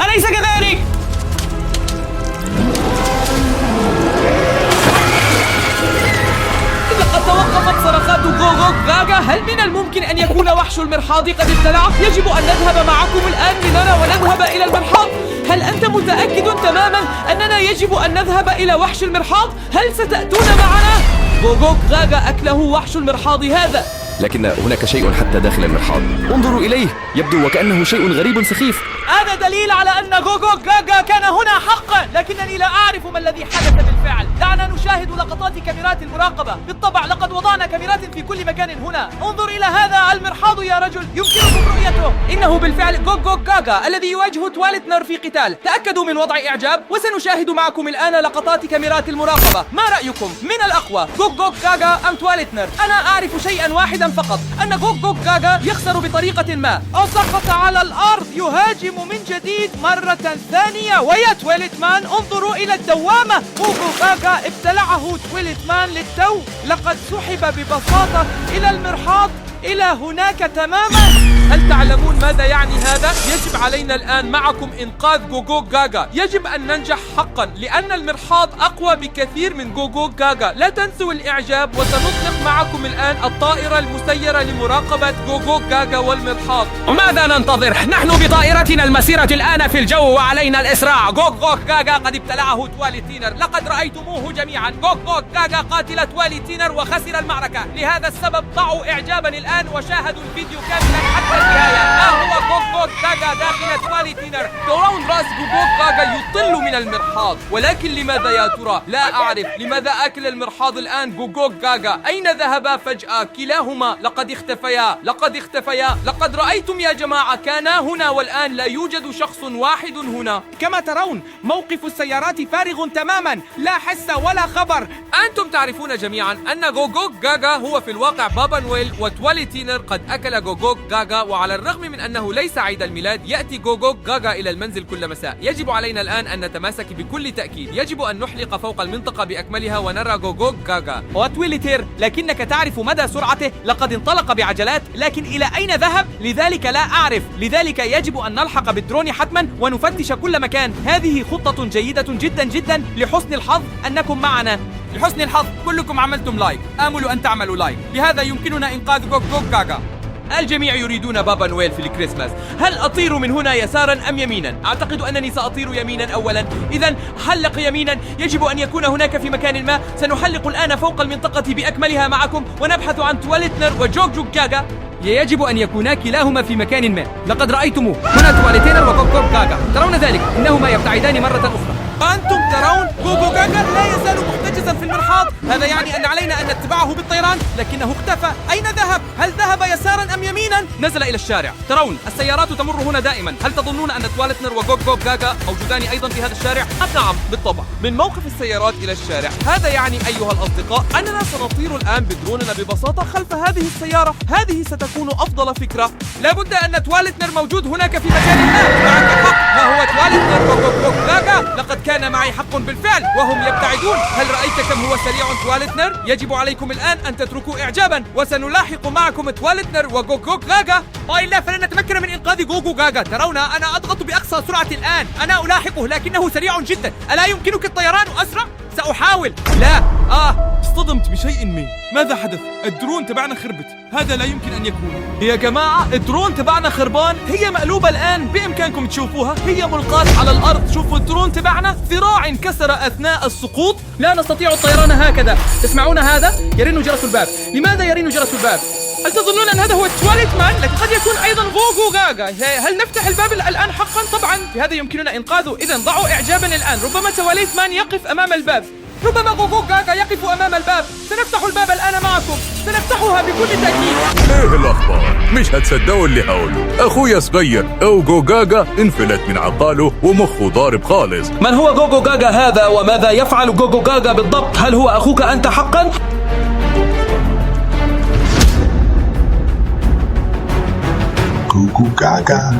أليس كذلك؟ لقد توقفت صرخات غوغوك غاغا. هل من الممكن أن يكون وحش المرحاض قد ابتلعه؟ يجب أن نذهب معكم الآن لنرى ونذهب إلى المرحاض. هل أنت متأكد تماما أننا يجب أن نذهب إلى وحش المرحاض؟ هل ستأتون معنا؟ غوغوك غاغا أكله وحش المرحاض هذا. لكن هناك شيء حتى داخل المرحاض، انظروا إليه، يبدو وكأنه شيء غريب سخيف. هذا دليل على أن غوغوك غاغا كان هنا حقا، لكنني لا أعرف ما الذي حدث بالفعل. دعنا نشاهد لقطات كاميرات المراقبة. بالطبع لقد وضعنا كاميرات في كل مكان هنا. انظر إلى هذا المرحاض يا رجل، يمكنكم رؤيته. إنه بالفعل غوغوك غاغا الذي يواجه توالتنر في قتال. تأكدوا من وضع إعجاب، وسنشاهد معكم الآن لقطات كاميرات المراقبة. ما رأيكم؟ من الأقوى غوغوك غاغا أم توالتنر؟ أنا أعرف شيئا واحدا فقط، أن غوغوك غاغا يخسر بطريقة ما، أو سقط على الأرض. يهاجم من جديد مرة ثانية، ويا تويلتمان انظروا إلى الدوامة. غوغوك غاغا ابتلعه تويلتمان للتو. لقد سحب ببساطة إلى المرحاض، إلى هناك تماما. هل تعلمون ماذا يعني هذا؟ يجب علينا الآن معكم إنقاذ غوغوك غاغا. يجب أن ننجح حقا، لأن المرحاض أقوى بكثير من غوغوك غاغا. لا تنسوا الإعجاب، وسنطلق معكم الآن الطائرة المسيرة لمراقبة غوغوك غاغا والمرحاض. وماذا ننتظر؟ نحن بطائرتنا المسيرة الآن في الجو وعلينا الإسراع. غوغوك غاغا قد ابتلعه تواليتينر، لقد رأيتموه جميعا. غوغوك غاغا قاتل تواليتينر وخسر المعركة. لهذا السبب ضعوا إعجابا الآن وشاهدوا الفيديو كاملا حتى النهاية. هو غوغوك غاغا داخل تواليتينر. ترون رأس غوغوك غاغا يطل من المرحاض، ولكن لماذا يا ترى؟ لا أعرف لماذا أكل المرحاض الآن غوغوك غاغا. أين ذهبا فجأة؟ كلاهما لقد اختفيا. لقد رأيتم يا جماعة، كانا هنا والآن لا يوجد شخص واحد هنا. كما ترون موقف السيارات فارغ تماما، لا حس ولا خبر. أنتم تعرفون جميعا أن غوغوك غاغا هو في الواقع بابا نويل، وتواليتينر قد أكل غوغوك غاغا. وعلى الرغم من أنه ليس عيد الميلاد، يأتي غوغوك غاغا إلى المنزل كل مساء. يجب علينا الآن أن نتماسك بكل تأكيد. يجب أن نحلق فوق المنطقة بأكملها ونرى غوغوك غاغا. وتويلتير، لكنك تعرف مدى سرعته. لقد انطلق بعجلات، لكن إلى أين ذهب؟ لذلك لا أعرف. لذلك يجب أن نلحق بالدرون حتما ونفتش كل مكان. هذه خطة جيدة جدا جدا. لحسن الحظ أنكم معنا. لحسن الحظ كلكم عملتم لايك. آمل أن تعملوا لايك، بهذا يمكننا إنقاذ غوغوك غاغا. الجميع يريدون بابا نويل في الكريسماس. هل أطير من هنا يسارا أم يمينا؟ أعتقد أنني سأطير يمينا أولا. إذن حلق يمينا. يجب أن يكون هناك في مكان ما. سنحلق الآن فوق المنطقة بأكملها معكم ونبحث عن تواليتنر وغوغوك غاغا. يجب أن يكونا كلاهما في مكان ما. لقد رأيتموه هنا، تواليتينر وغوغوك غاغا. ترون ذلك؟ إنهما يبتعدان مرة أخرى. أنتم ترون غوغوك غاغا لا يزال محتجزا في المرحاض. هذا يعني أن علينا أن نتبعه بالطيران، لكنه اختفى. أين ذهب؟ هل ذهب يسارا أم يمينا؟ نزل إلى الشارع. ترون السيارات تمر هنا دائما. هل تظنون أن تواليتنر وغوغوك غاغا موجودان أيضا في هذا الشارع؟ نعم بالطبع. من موقف السيارات إلى الشارع، هذا يعني أيها الأصدقاء أننا سنطير الآن بدروننا ببساطة خلف هذه السيارة. هذه ستكون أفضل فكرة. لابد أن تواليتنر موجود هناك في مكان ما. معك حق، ها هو تواليتنر وغوغوك غاغا. لقد كان معي حق بالفعل وهم يبتعدون. هل رأيت كم هو سريع تواليتنر؟ يجب عليكم الآن أن تتركوا إعجابا، وسنلاحق معكم تواليتنر وغوغوك غاغا. وإلا فلن نتمكن من إنقاذ غوغوك غاغا. ترون أنا أضغط بأقصى سرعة الآن. أنا ألاحقه لكنه سريع جدا. ألا يمكنك الطيران أسرع؟ سأحاول. لا اصطدمت بشيء ما. ماذا حدث؟ الدرون تبعنا خربت. هذا لا يمكن أن يكون. يا جماعة الدرون تبعنا خربان. هي مقلوبة الآن، بإمكانكم تشوفوها. هي ملقاة على الأرض. شوفوا الدرون تبعنا، ذراع انكسر أثناء السقوط. لا نستطيع الطيران هكذا. تسمعون هذا؟ يرن جرس الباب. لماذا يرن جرس الباب؟ هل تظنون أن هذا هو تواليتمان؟ لكن قد يكون أيضا غوغوك غاغا. هل نفتح الباب الآن حقا؟ طبعا بهذا يمكننا إنقاذه. إذن ضعوا إعجابا الآن. ربما تواليتمان يقف أمام الباب. ربما غوغوك غاغا يقف أمام الباب. سنفتح الباب الآن معكم. سنفتحها بكل تأكيد. ايه الأخبار؟ مش هتصدقوا اللي هقوله. أخويا صغير غوغوك غاغا انفلت من عقاله ومخه ضارب خالص. من هو غوغوك غاغا هذا؟ وماذا يفعل غوغوك غاغا بالضبط؟ هل هو أخوك أنت حقا؟ غوغوك غاغا.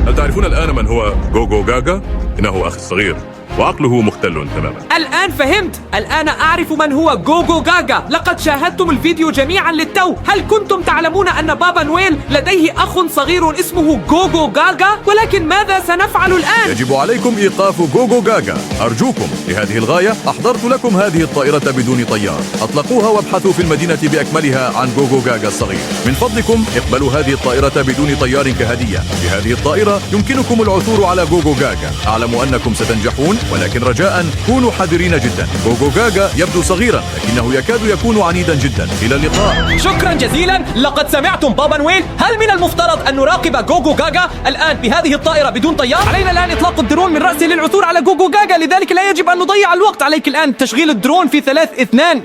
هل تعرفون الآن من هو غوغوك غاغا؟ إنه أخي الصغير. وعقله مختل تماما. الآن فهمت. الآن أعرف من هو جوجو غاغا. لقد شاهدتم الفيديو جميعا للتو. هل كنتم تعلمون أن بابا نويل لديه أخ صغير اسمه جوجو غاغا؟ ولكن ماذا سنفعل الآن؟ يجب عليكم إيقاف جوجو غاغا. أرجوكم، لهذه الغاية أحضرت لكم هذه الطائرة بدون طيار. أطلقوها وابحثوا في المدينة بأكملها عن جوجو غاغا الصغير. من فضلكم اقبلوا هذه الطائرة بدون طيار كهدية. بهذه الطائرة يمكنكم العثور على جوجو غاغا. أعلم أنكم ستنجحون، ولكن رجاء كونوا حذرين جدا. جوجو غاغا يبدو صغيرا لكنه يكاد يكون عنيدا جدا. إلى اللقاء. شكرا جزيلا. لقد سمعتم بابا نويل. هل من المفترض أن نراقب جوجو غاغا الآن بهذه الطائرة بدون طيار؟ علينا الآن إطلاق الدرون من رأسه للعثور على جوجو غاغا، لذلك لا يجب أن نضيع الوقت. عليك الآن تشغيل الدرون في 3 2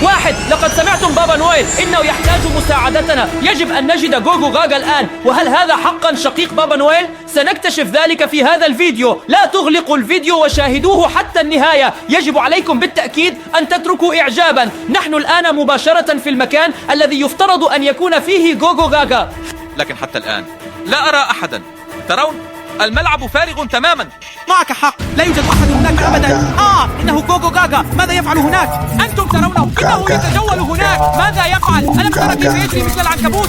1. لقد سمعتم بابا نويل. إنه يحتاج مساعدتنا. يجب أن نجد جوجو غاغا الآن. وهل هذا حقا شقيق بابا نويل؟ سنكتشف ذلك في هذا الفيديو. لا تغلقوا الفيديو وشاهدوه حتى النهاية. يجب عليكم بالتأكيد أن تتركوا إعجابا. نحن الآن مباشرة في المكان الذي يفترض أن يكون فيه جوجو غاغا. لكن حتى الآن لا أرى أحدا. ترون الملعب فارغ تماما. معك حق. لا يوجد أحد هناك أبدا. إنه جوجو غاغا. ماذا يفعل هناك؟ أنتم ترونه. إنه يتجول هناك. ماذا يفعل؟ ألم ترى كيف يجري مثل العنكبوت؟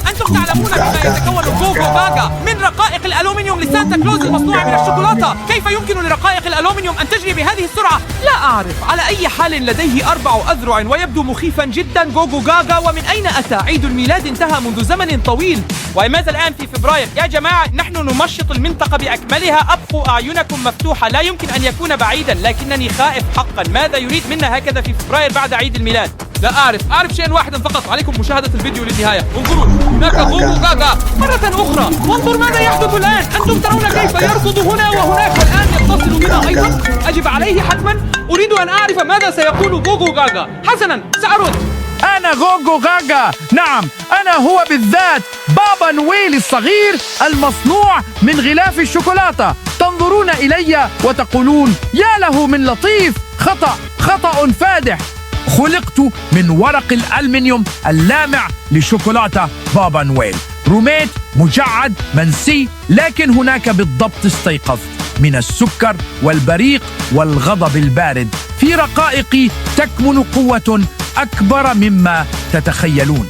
أنتم تعلمون كيف يتكون جوجو غاغا من رقائق الألومنيوم لسانتا كلوز المصنوعة من الشوكولاتة. كيف يمكن لرقائق الألومنيوم أن تجري بهذه السرعة؟ لا أعرف. على أي حال لديه 4 أذرع ويبدو مخيفا جدا جوجو غاغا. ومن أين أتى؟ عيد الميلاد انتهى منذ زمن طويل وماذا الآن في فبراير. يا جماعة، نحن نمشط المنطقة بأكملها. أبقوا أعينكم مفتوحة. لا يمكن أن يكون بعيدا، لكنني خائف حقا. ماذا يريد منا هكذا في فبراير بعد عيد الميلاد؟ لا أعرف شيئا واحدا فقط. عليكم مشاهدة الفيديو للنهاية. انظروا، هناك جوجو غاغا مرة أخرى. وانظر ماذا يحدث الآن. أنتم ترون كيف يركض هنا وهناك والآن يتصل بنا أيضا. أجب عليه حتما. أريد أن أعرف ماذا سيقول جوجو غاغا. حسنا، سأرد. أنا جوجو غاغا. نعم، أنا هو بالذات بابا نويل الصغير المصنوع من غلاف الشوكولاتة. تنظرون إلي وتقولون يا له من لطيف. خطأ فادح. خلقت من ورق الألمنيوم اللامع لشوكولاتة بابا نويل. رميت، مجعد، منسي، لكن هناك بالضبط استيقظت من السكر والبريق والغضب البارد. في رقائقي تكمن قوة أكبر مما تتخيلون.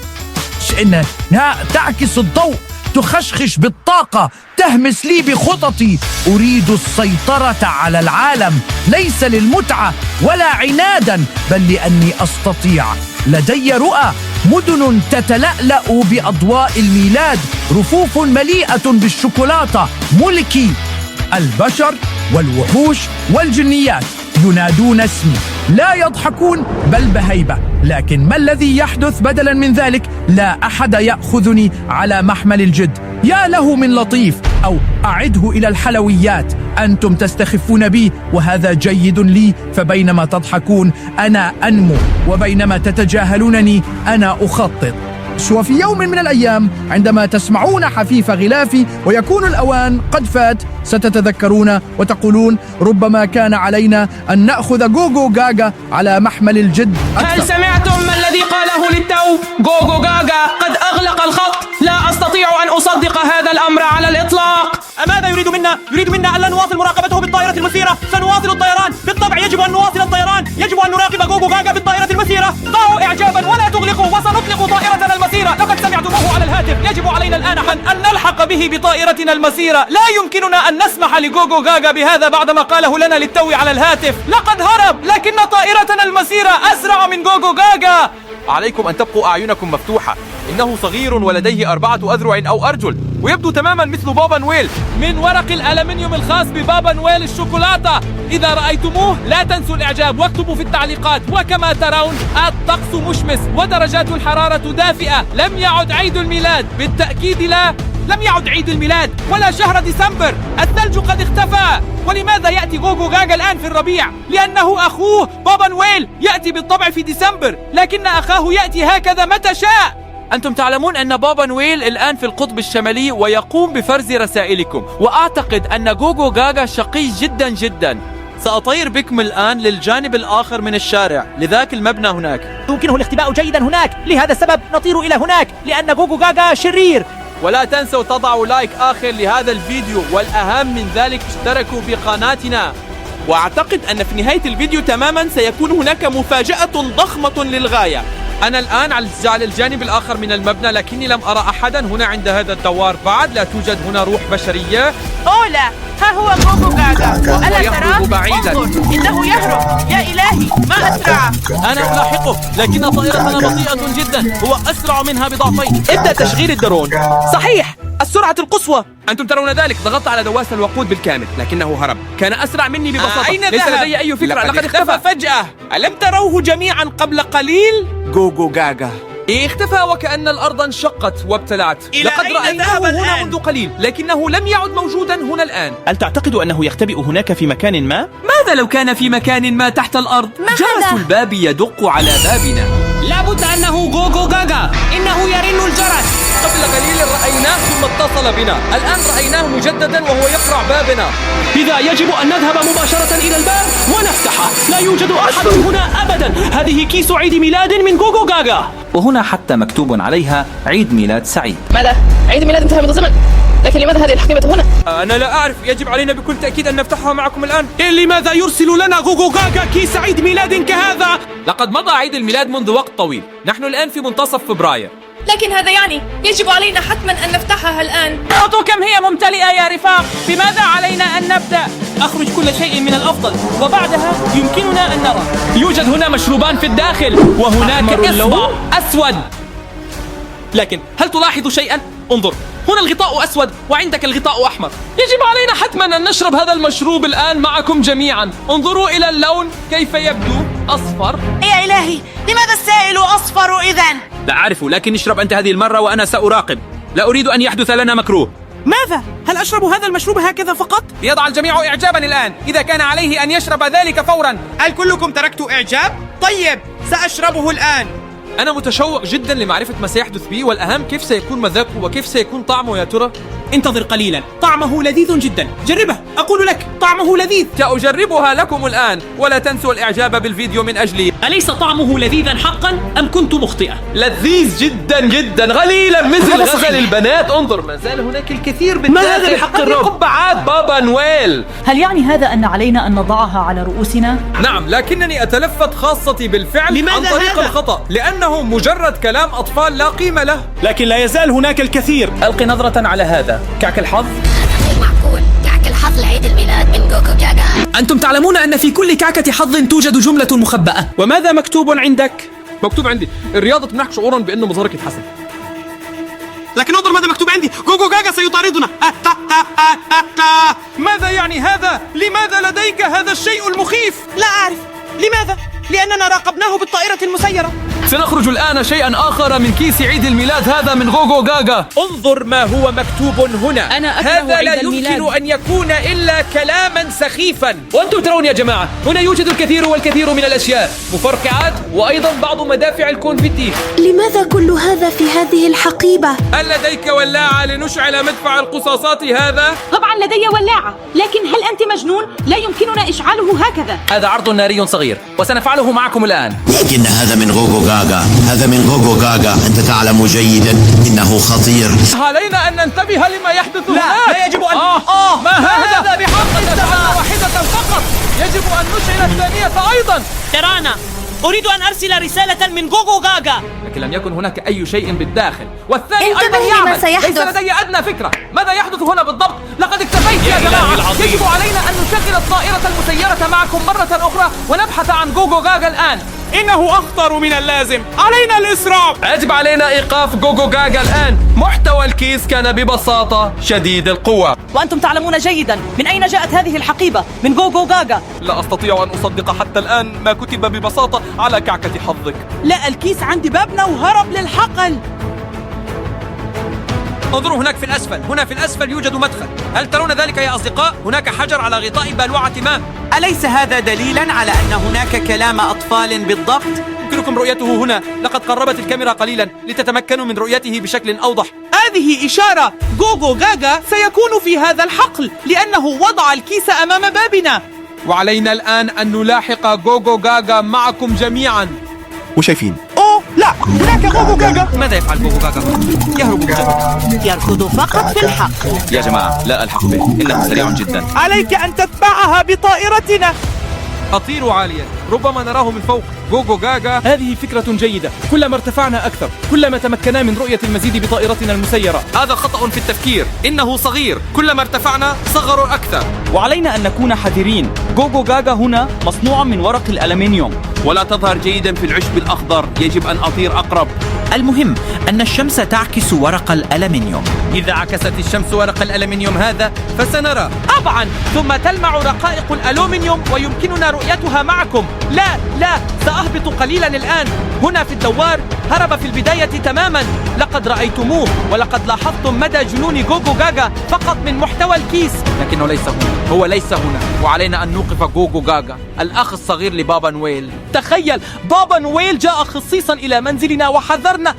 إنها تعكس الضوء، تخشخش بالطاقة، تهمس لي بخططي. أريد السيطرة على العالم، ليس للمتعة ولا عنادا، بل لأني أستطيع. لدي رؤى، مدن تتلألأ بأضواء الميلاد، رفوف مليئة بالشوكولاتة. ملكي. البشر والوحوش والجنيات ينادون اسمي، لا يضحكون بل بهيبة. لكن ما الذي يحدث بدلا من ذلك؟ لا أحد يأخذني على محمل الجد. يا له من لطيف. أو أعده إلى الحلويات. أنتم تستخفون بي وهذا جيد لي. فبينما تضحكون أنا أنمو، وبينما تتجاهلونني أنا أخطط. وفي يوم من الأيام عندما تسمعون حفيف غلافي ويكون الأوان قد فات، ستتذكرون وتقولون ربما كان علينا أن نأخذ جوجو غاغا على محمل الجد أكثر. هل سمعتم ما الذي قاله للتو؟ جوجو غاغا قد أغلق الخط. لا أستطيع أن أصدق هذا الأمر على الإطلاق. ماذا يريد منا؟ يريد منا ألا نواصل مراقبته بالطائرة المسيرة. سنواصل الطيران. بالطبع يجب أن نواصل الطيران. يجب أن نراقب جوجو غاغا بالطائرة المسيرة. ضعوا إعجابا ولا تغلقوا وسنطلق طائرتنا المسيرة. لقد سمعتموه على الهاتف. يجب علينا الآن أن نلحق به بطائرتنا المسيرة. لا يمكننا أن نسمح لجوجو غاغا بهذا بعدما قاله لنا للتو على الهاتف. لقد هرب، لكن طائرتنا المسيرة أسرع من جوجو غاغا. عليكم أن تبقوا أعينكم مفتوحة. إنه صغير ولديه 4 أذرع أو أرجل، ويبدو تماما مثل بابا نويل. من ورق الألمنيوم الخاص ببابا نويل الشوكولاتة. إذا رأيتموه لا تنسوا الإعجاب واكتبوا في التعليقات. وكما ترون الطقس مشمس ودرجات الحرارة دافئة. لم يعد عيد الميلاد. بالتأكيد لا، لم يعد عيد الميلاد ولا شهر ديسمبر. الثلج قد اختفى. ولماذا يأتي جوجو غاغا الآن في الربيع؟ لأنه أخوه بابا نويل يأتي بالطبع في ديسمبر، لكن أخاه يأتي هكذا متى شاء. أنتم تعلمون أن بابا نويل الآن في القطب الشمالي ويقوم بفرز رسائلكم. وأعتقد أن جوجو غاغا شقي جدا جدا. سأطير بكم الآن للجانب الآخر من الشارع، لذاك المبنى هناك. يمكنه الاختباء جيدا هناك. لهذا السبب نطير إلى هناك، لأن جوجو غاغا شرير. ولا تنسوا تضعوا لايك آخر لهذا الفيديو، والأهم من ذلك اشتركوا بقناتنا. وأعتقد أن في نهاية الفيديو تماما سيكون هناك مفاجأة ضخمة للغاية. أنا الآن على الجانب الآخر من المبنى، لكني لم أرى أحدا هنا عند هذا الدوار بعد. لا توجد هنا روح بشرية. أولا، ها هو غوغو غاغا، ألا يهرب ترى؟ بعيداً. انظر، إنه يهرب. يا إلهي، ما أسرعه. أنا ألاحقه، لكن طائرتنا بطيئة جدا، هو أسرع منها بضعفين. ابدأ تشغيل الدرون. صحيح، السرعة القصوى. أنتم ترون ذلك. ضغطت على دواسة الوقود بالكامل لكنه هرب. كان أسرع مني ببساطة. أين ليس ذهب؟ لدي أي فكرة. لقد لقد اختفى فجأة. ألم تروه جميعا قبل قليل؟ غوغو غاغا اختفى وكأن الأرض انشقت وابتلعت. إلى لقد أين رأيناه ذهب هنا الآن؟ منذ قليل، لكنه لم يعد موجودا هنا الآن. هل تعتقد أنه يختبئ هناك في مكان ما؟ ماذا لو كان في مكان ما تحت الأرض؟ جرس الباب يدق على بابنا. لابد أنه غوغو غاغا، إنه يرن الجرس. قبل قليل رأيناه ثم اتصل بنا، الآن رأيناه مجددا وهو يقرع بابنا. إذا يجب أن نذهب مباشرة إلى الباب ونفتحه. لا يوجد أحد هنا أبدا. هذه كيس عيد ميلاد من غوغو غاغا. وهنا حتى مكتوب عليها عيد ميلاد سعيد. ماذا؟ عيد ميلاد انتهى من الزمن، لكن لماذا هذه الحقيبة هنا؟ أنا لا أعرف، يجب علينا بكل تأكيد أن نفتحها معكم الآن. لماذا يرسل لنا غوغو غاغا كيس عيد ميلاد كهذا؟ لقد مضى عيد الميلاد منذ وقت طويل، نحن الآن في منتصف فبراير. لكن هذا يعني يجب علينا حتما أن نفتحها الآن. انظروا كم هي ممتلئة يا رفاق. بماذا علينا أن نبدأ؟ أخرج كل شيء من الأفضل وبعدها يمكننا أن نرى. يوجد هنا مشروبان في الداخل وهناك إصبع أسود. لكن هل تلاحظ شيئا؟ انظر، هنا الغطاء أسود وعندك الغطاء أحمر. يجب علينا حتما أن نشرب هذا المشروب الآن معكم جميعا. انظروا إلى اللون كيف يبدو، أصفر. يا إلهي، لماذا السائل أصفر إذن؟ لا أعرف، لكن اشرب أنت هذه المرة وأنا سأراقب. لا أريد أن يحدث لنا مكروه. ماذا؟ هل أشرب هذا المشروب هكذا فقط؟ يضع الجميع إعجابا الآن، إذا كان عليه أن يشرب ذلك فورا. هل كلكم تركتوا إعجاب؟ طيب، سأشربه الآن. أنا متشوق جدا لمعرفة ما سيحدث بي، والأهم كيف سيكون مذاقه وكيف سيكون طعمه يا ترى. انتظر قليلا، طعمه لذيذ جدا. جربه، أقول لك طعمه لذيذ. سأجربها لكم الآن، ولا تنسوا الإعجاب بالفيديو من أجلي. أليس طعمه لذيذا حقا أم كنت مخطئة؟ لذيذ جدا جدا، غليلا مثل غزل البنات. انظر، ما زال هناك الكثير بالداخل. ما هذا بحق الرب؟ قبعات بابا نويل. هل يعني هذا أن علينا أن نضعها على رؤوسنا؟ نعم، لكنني أتلفت خاصتي بالفعل لماذا عن طريق هذا؟ الخطأ، لأنه مجرد كلام أطفال لا قيمة له. لكن لا يزال هناك الكثير. ألقي نظرة على هذا كعك الحظ. غير معقول، كعك الحظ لعيد الميلاد من غوغو غاغا. أنتم تعلمون أن في كل كعكة حظ توجد جملة مخبأة. وماذا مكتوب عندك؟ مكتوب عندي: الرياضة تمنحك شعورا بأن مظهرك يتحسن. لكن انظر ماذا مكتوب عندي: غوغو غاغا سيطاردنا. ماذا يعني هذا؟ لماذا لديك هذا الشيء المخيف؟ لا أعرف. لماذا؟ لأننا راقبناه بالطائرة المسيرة. سنخرج الآن شيئا آخر من كيس عيد الميلاد هذا من غوغو غاغا. انظر ما هو مكتوب هنا. أنا أكره هذا لا عيد يمكن الميلاد. أن يكون إلا كلاما سخيفا. وأنتم ترون يا جماعة، هنا يوجد الكثير والكثير من الأشياء، مفرقعات وأيضا بعض مدافع الكونفيتي. لماذا كل هذا في هذه الحقيبة؟ هل لديك ولاعة لنشعل مدفع القصاصات هذا؟ طبعا لدي ولاعة، لكن هل أنت مجنون؟ لا يمكننا إشعاله هكذا. هذا عرض ناري صغير وسنفعله معكم الآن. لكن هذا من غوغو غاغا، هذا من غوغو غاغا. أنت تعلم جيدا إنه خطير. علينا أن ننتبه لما يحدث هناك. لا يجب أن ما هذا بحق نشعل واحدة فقط، يجب أن نشعل الثانية أيضا. ترانا، أريد أن أرسل رسالة من غوغو غاغا. لكن لم يكن هناك أي شيء بالداخل، والثاني أيضا انتبه لما يعمل. سيحدث. ليس لدي أدنى فكرة ماذا يحدث هنا بالضبط. لقد اكتفيت يا جماعة. يجب علينا أن نشغل الطائرة المسيرة معكم مرة أخرى ونبحث عن غوغو غاغا الآن. إنه أخطر من اللازم. علينا الإسراع. يجب علينا إيقاف غوغو غاغا الآن. محتوى الكيس كان ببساطة شديد القوة. وأنتم تعلمون جيدا من أين جاءت هذه الحقيبة من غوغو غاغا. لا أستطيع أن أصدق حتى الآن ما كتب ببساطة على كعكة حظك. لا، الكيس عند بابنا وهرب للحقل. انظروا هناك في الأسفل، هنا في الأسفل يوجد مدخل. هل ترون ذلك يا أصدقاء؟ هناك حجر على غطاء بالوعة ما. أليس هذا دليلا على أن هناك كلام أطفال بالضبط؟ يمكنكم رؤيته هنا. لقد قربت الكاميرا قليلا لتتمكنوا من رؤيته بشكل أوضح. هذه إشارة. غوغو غاغا سيكون في هذا الحقل لأنه وضع الكيس أمام بابنا. وعلينا الآن أن نلاحق غوغو غاغا معكم جميعا. أوه، لا، هناك غوغو غاغا. ماذا يفعل غوغو غاغا؟ يهرب بسرعة. يركض فقط في الحق. يا جماعة لا ألحق به، إنه سريع جدا. عليك أن تتبعها بطائرتنا. أطير عاليا، ربما نراه من فوق. غوغو غاغا. هذه فكرة جيدة. كلما ارتفعنا أكثر كلما تمكنا من رؤية المزيد بطائرتنا المسيرة. هذا خطأ في التفكير، إنه صغير. كلما ارتفعنا صغروا أكثر. وعلينا أن نكون حذرين. غوغو غاغا هنا مصنوع من ورق الألمنيوم، ولا تظهر جيدا في العشب الأخضر. يجب أن أطير أقرب. المهم أن الشمس تعكس ورق الألمنيوم. إذا عكست الشمس ورق الألمنيوم هذا فسنرى. طبعا، ثم تلمع رقائق الألومنيوم ويمكننا رؤيتها معكم. لا، سأهبط قليلا الآن. هنا في الدوار هرب في البداية تماما. لقد رأيتموه ولقد لاحظتم مدى جنون غوغو غاغا فقط من محتوى الكيس. لكنه ليس هنا، هو ليس هنا، وعلينا أن نوقف غوغو غاغا الأخ الصغير لبابا نويل. تخيل، بابا نويل جاء خصيصا إلى منزلنا وحذرنا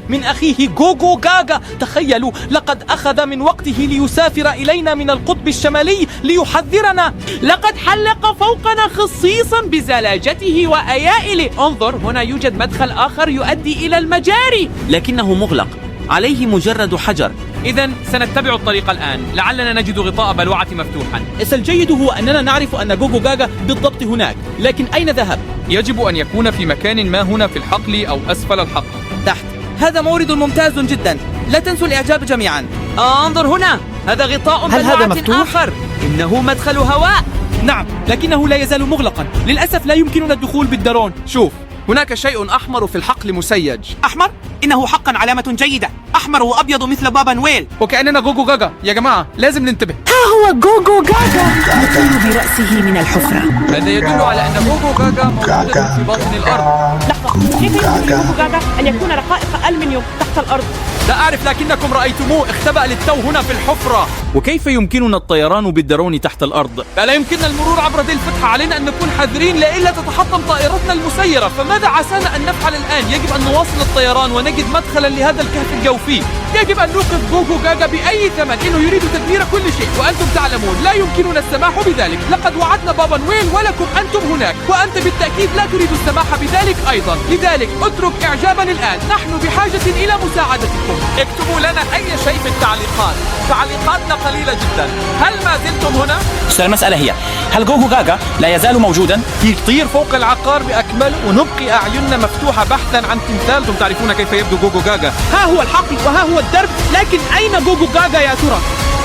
من أخيه غوغو غاغا. تخيلوا، لقد أخذ من وقته ليسافر إلينا من القطب الشمالي ليحذرنا. لقد حلق فوقنا خصيصا بزلاجته وأيائله. انظر، هنا يوجد مدخل آخر يؤدي إلى المجاري، لكنه مغلق، عليه مجرد حجر. إذا سنتبع الطريق الآن، لعلنا نجد غطاء بلوعة مفتوحا. الجيد هو أننا نعرف أن غوغو غاغا بالضبط هناك، لكن أين ذهب؟ يجب أن يكون في مكان ما هنا في الحقل أو أسفل الحقل. تحت. هذا مورد ممتاز جدا. لا تنسوا الإعجاب جميعا. انظر هنا، هذا غطاء بلوعة آخر. إنه مدخل هواء. نعم، لكنه لا يزال مغلقا. للأسف لا يمكننا الدخول بالدرون. شوف، هناك شيء أحمر في الحقل مسيج. أحمر؟ إنه حقا علامة جيدة. أحمر وأبيض مثل بابا نويل. وكأننا غوغو غاغا. يا جماعة لازم ننتبه. ها هو غوغو غاغا يطير برأسه من الحفرة. هذا يدل على أن غوغو غاغا موجودة في باطن الأرض. لحظة، كيف يمكن لغوغو غاغا أن يكون رقائق ألمنيوم تحت الأرض؟ لا أعرف، لكنكم رأيتموه اختبأ للتو هنا في الحفرة. وكيف يمكننا الطيران بالدرون تحت الأرض؟ لا يمكننا المرور عبر ذي الفتحة. علينا أن نكون حذرين لئلا تتحطم طائرتنا المسيرة. فماذا عسانا أن نفعل الآن؟ يجب أن نواصل الطيران ونجد مدخلا لهذا الكهف الجوفي. يجب أن نوقف غوغو غاغا بأي ثمن. إنه يريد تدمير كل شيء، وأنتم تعلمون لا يمكننا السماح بذلك. لقد وعدنا بابا نويل ولكم أنتم هناك، وأنت بالتأكيد لا تريد السماح بذلك أيضا. لذلك اترك إعجابا الآن. نحن بحاجة إلى مساعدتكم. اكتبوا لنا أي شيء في التعليقات. تعليقاتنا قليلة جدا. هل ما زلتم هنا؟ المسألة هي، هل غوغو غاغا لا يزال موجودا؟ يطير فوق العقار بأكمله ونبقي أعيننا مفتوحة بحثا عن تمثال. أنتم تعرفون كيف يبدو غوغو غاغا. ها هو الحقل وها هو الدرب، لكن أين غوغو غاغا يا ترى؟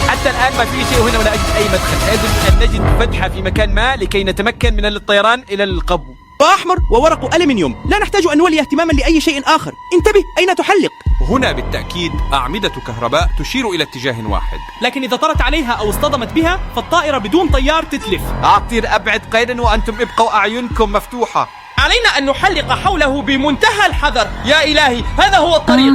حتى الآن ما في شيء هنا ولا أجد أي مدخل. يجب أن نجد فتحة في مكان ما لكي نتمكن من الطيران إلى القبو. وأحمر وورق ألمنيوم. لا نحتاج أن نولي اهتماما لأي شيء آخر. انتبه، أين تحلق؟ هنا بالتأكيد أعمدة كهرباء تشير إلى اتجاه واحد. لكن إذا طرت عليها أو اصطدمت بها فالطائرة بدون طيار تتلف. أعطير أبعد قيدا وأنتم ابقوا أعينكم مفتوحة. علينا أن نحلق حوله بمنتهى الحذر. يا إلهي، هذا هو الطريق.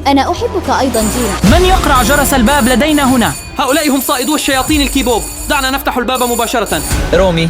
أنا أحبك أيضا جينا. من يقرع جرس الباب لدينا هنا؟ هؤلاء هم صائدو الشياطين الكيبوب. دعنا نفتح الباب مباشرة. رومي،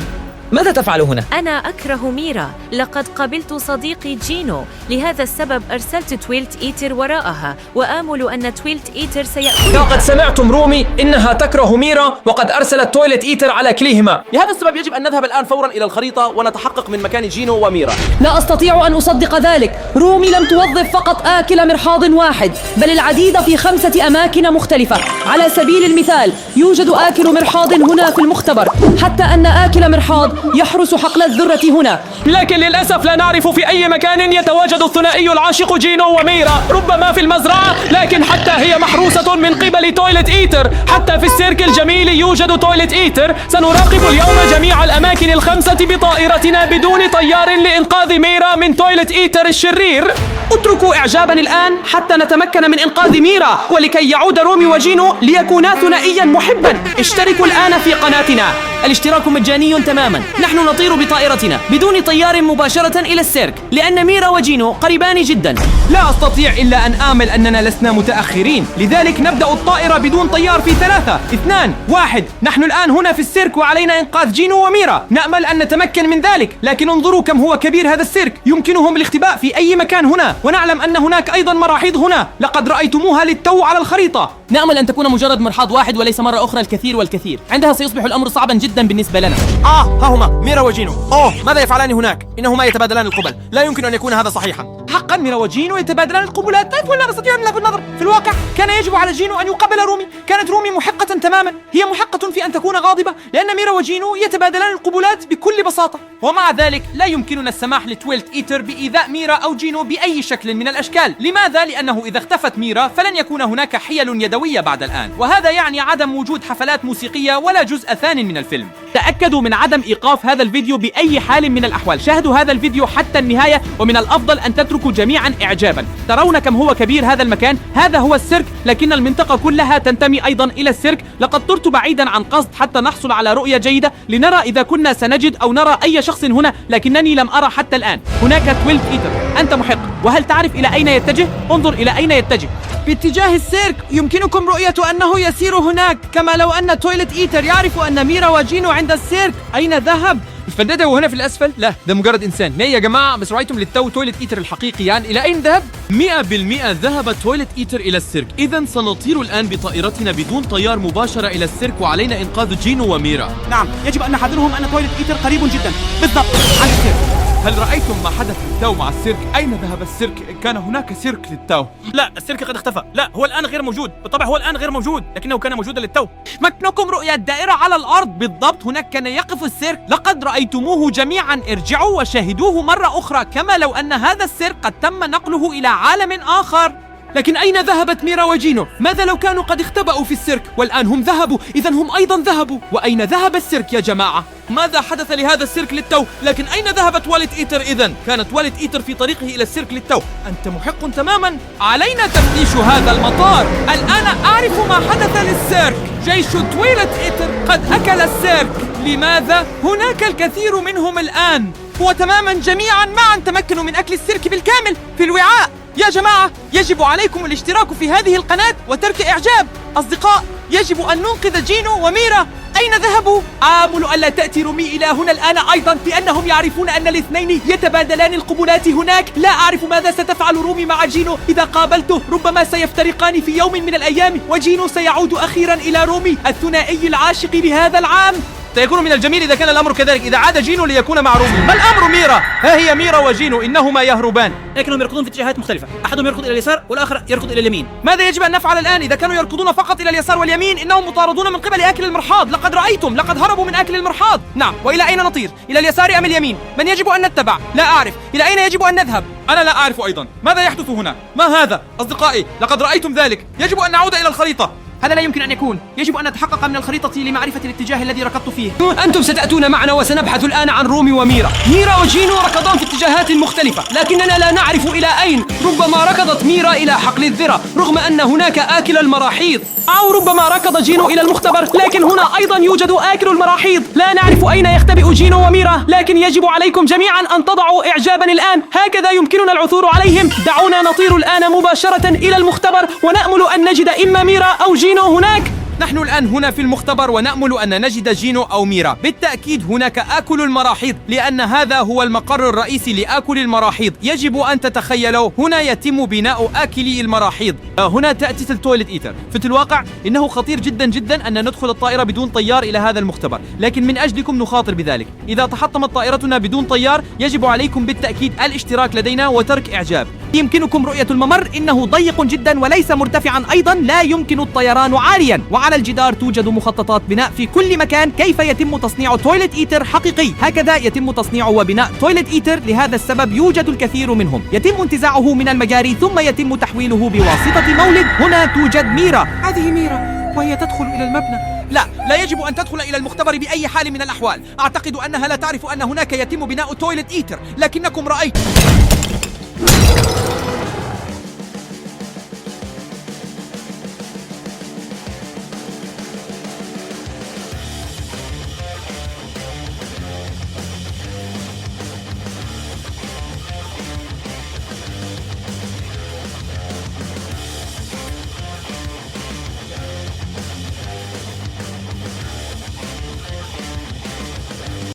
ماذا تفعل هنا؟ أنا أكره ميرا. لقد قابلت صديقي جينو، لهذا السبب أرسلت تويلت إيتر وراءها، وآمل أن تويلت إيتر سيأكل. لقد سمعتم رومي، إنها تكره ميرا وقد أرسلت تويلت إيتر على كليهما. لهذا السبب يجب أن نذهب الآن فورا إلى الخريطة ونتحقق من مكان جينو وميرا. لا أستطيع أن أصدق ذلك. رومي لم توظف فقط آكل مرحاض واحد، بل العديد في 5 أماكن مختلفة. على سبيل المثال، يوجد آكل مرحاض هنا في المختبر، حتى أن آكل مرحاض يحرس حقل الذرة هنا. لكن للأسف لا نعرف في أي مكان يتواجد الثنائي العاشق جينو وميرا. ربما في المزرعة، لكن حتى هي محروسة من قبل تويلت إيتر. حتى في السيرك الجميل يوجد تويلت إيتر. سنراقب اليوم جميع الأماكن ال5 بطائرتنا بدون طيار لإنقاذ ميرا من تويلت إيتر الشرير. اتركوا إعجابا الآن حتى نتمكن من إنقاذ ميرا، ولكي يعود رومي وجينو ليكونا ثنائيا محبا. اشتركوا الآن في قناتنا. الاشتراك مجاني تماما. نحن نطير بطائرتنا بدون طيار مباشرة إلى السيرك، لأن ميرا وجينو قريبان جدا. لا أستطيع إلا أن آمل أننا لسنا متأخرين، لذلك نبدأ الطائرة بدون طيار في 3 2 1. نحن الآن هنا في السيرك وعلينا إنقاذ جينو وميرا. نأمل أن نتمكن من ذلك، لكن انظروا كم هو كبير هذا السيرك. يمكنهم الاختباء في أي مكان هنا، ونعلم أن هناك أيضا مراحيض هنا. لقد رأيتموها للتو على الخريطة. نأمل أن تكون مجرد مرحاض واحد وليس مرة أخرى الكثير والكثير. عندها سيصبح الأمر صعبا جدا بالنسبة لنا. ها هما ميرا وجينو. ماذا يفعلان هناك؟ إنهما يتبادلان القبل. لا يمكن أن يكون هذا صحيحا. حقا ميرا وجينو يتبادلان القبلات؟ طيب ولا نستطيع أن نلفت النظر. في الواقع كان يجب على جينو أن يقابل رومي. كانت رومي محقة تماما. هي محقة في أن تكون غاضبة لأن ميرا وجينو يتبادلان القبلات بكل بساطة. ومع ذلك لا يمكننا السماح لتويلت إيتر بإيذاء ميرا أو جينو بأي شكل من الأشكال. لماذا؟ لأنه إذا اختفت ميرا فلن يكون هناك حيل يدوية بعد الآن، وهذا يعني عدم وجود حفلات موسيقية ولا جزء ثاني من الفيلم. تأكدوا من عدم إيقاف هذا الفيديو بأي حال من الأحوال. شاهدوا هذا الفيديو حتى النهاية، ومن الأفضل أن تتركوا جميعا إعجابا. ترون كم هو كبير هذا المكان؟ هذا هو السيرك، لكن المنطقة كلها تنتمي أيضا إلى السيرك. لقد طرت بعيدا عن قصد حتى نحصل على رؤية جيدة لنرى إذا كنا سنجد أو نرى أي شخص هنا، لكنني لم أرى حتى الآن. هناك تويلت إيتر. أنت محق، وهل تعرف إلى أين يتجه؟ انظر إلى أين يتجه. باتجاه السيرك. يمكنكم رؤية أنه يسير هناك، كما لو أن تويلت إيتر يعرف أن ميرا وجينو عند السيرك. أين ذهب؟ الفندادة وهنا في الأسفل؟ لا، ده مجرد إنسان. يا جماعة بس رأيتم للتو تويلت إيتر الحقيقي يعني إلى أين ذهب؟ 100% ذهب تويلت إيتر إلى السيرك. إذا سنطير الآن بطائرتنا بدون طيار مباشرة إلى السيرك، وعلينا إنقاذ جينو وميرا. نعم، يجب أن نحذرهم أن تويلت إيتر قريب جدا بالضبط عن السيرك. هل رأيتم ما حدث للتو مع السيرك؟ أين ذهب السيرك؟ كان هناك سيرك للتو. لا، السيرك قد اختفى. لا، هو الآن غير موجود. بالطبع هو الآن غير موجود، لكنه كان موجودا للتو. مكنكم رؤية الدائرة على الأرض بالضبط. هناك كان يقف السيرك. لقد رأيتموه جميعا. ارجعوا وشاهدوه مرة أخرى، كما لو أن هذا السيرك قد تم نقله إلى عالم آخر. لكن أين ذهبت ميرا وجينو؟ ماذا لو كانوا قد اختبأوا في السيرك والآن هم ذهبوا؟ إذن هم أيضا ذهبوا. وأين ذهب السيرك يا جماعة؟ ماذا حدث لهذا السيرك للتو؟ لكن أين ذهبت تويلت إيتر إذن؟ كانت تويلت إيتر في طريقه إلى السيرك للتو. أنت محق تماما. علينا تفتيش هذا المطار. الآن أعرف ما حدث للسيرك. جيش تويلت إيتر قد أكل السيرك. لماذا؟ هناك الكثير منهم الآن. وتماما جميعا معا تمكنوا من أكل السيرك بالكامل في الوعاء. يا جماعة يجب عليكم الاشتراك في هذه القناة وترك إعجاب. أصدقاء، يجب أن ننقذ جينو وميرا. أين ذهبوا؟ آمل ألا تأتي رومي إلى هنا الآن أيضا، لأنهم يعرفون أن الاثنين يتبادلان القبلات هناك. لا أعرف ماذا ستفعل رومي مع جينو إذا قابلته. ربما سيفترقان في يوم من الأيام، وجينو سيعود أخيرا إلى رومي الثنائي العاشق لهذا العام. سيكون من الجميل إذا كان الأمر كذلك، إذا عاد جينو ليكون مع رومي. ما الأمر ميرا؟ ها هي ميرا وجينو، إنهما يهربان. لكنهم يركضون في اتجاهات مختلفة. أحدهم يركض إلى اليسار والآخر يركض إلى اليمين. ماذا يجب أن نفعل الآن؟ إذا كانوا يركضون فقط إلى اليسار واليمين إنهم مطاردون من قبل آكل المرحاض. لقد رأيتم، لقد هربوا من آكل المرحاض. نعم، وإلى أين نطير؟ إلى اليسار أم اليمين؟ من يجب أن نتبع؟ لا أعرف. إلى أين يجب أن نذهب؟ أنا لا أعرف أيضا. ماذا يحدث هنا؟ ما هذا؟ أصدقائي لقد رأيتم ذلك. يجب أن نعود إلى الخريطة. هذا لا يمكن أن يكون. يجب أن نتحقق من الخريطة لمعرفة الاتجاه الذي ركضت فيه. أنتم ستأتون معنا وسنبحث الآن عن رومي وميرا. ميرا وجينو ركضان في اتجاهات مختلفة، لكننا لا نعرف إلى أين. ربما ركضت ميرا إلى حقل الذرة رغم أن هناك آكل المراحيض، أو ربما ركض جينو إلى المختبر، لكن هنا أيضا يوجد آكل المراحيض. لا نعرف أين يختبئ جينو وميرا، لكن يجب عليكم جميعا أن تضعوا إعجابا الآن. هكذا يمكننا العثور عليهم. دعونا نطير الآن مباشرة إلى المختبر، ونأمل أن نجد إما ميرا أو جينو هناك. نحن الآن هنا في المختبر ونأمل أن نجد جينو أو ميرا. بالتأكيد هناك آكل المراحيض، لأن هذا هو المقر الرئيسي لآكل المراحيض. يجب أن تتخيلوا هنا يتم بناء آكلي المراحيض. هنا تأتي التويلت إيتر. في الواقع إنه خطير جدا جدا أن ندخل الطائرة بدون طيار إلى هذا المختبر، لكن من أجلكم نخاطر بذلك. إذا تحطمت طائرتنا بدون طيار يجب عليكم بالتأكيد الاشتراك لدينا وترك إعجاب. يمكنكم رؤية الممر، إنه ضيق جدا وليس مرتفعا أيضا. لا يمكن الطيران عاليا. وعلى الجدار توجد مخططات بناء في كل مكان كيف يتم تصنيع تويلت إيتر حقيقي. هكذا يتم تصنيع وبناء تويلت إيتر. لهذا السبب يوجد الكثير منهم. يتم انتزاعه من المجاري ثم يتم تحويله بواسطة مولد. هنا توجد ميرا. هذه ميرا وهي تدخل إلى المبنى. لا يجب أن تدخل إلى المختبر بأي حال من الأحوال. أعتقد أنها لا تعرف أن هناك يتم بناء تويلت إيتر، لكنكم رأيتم.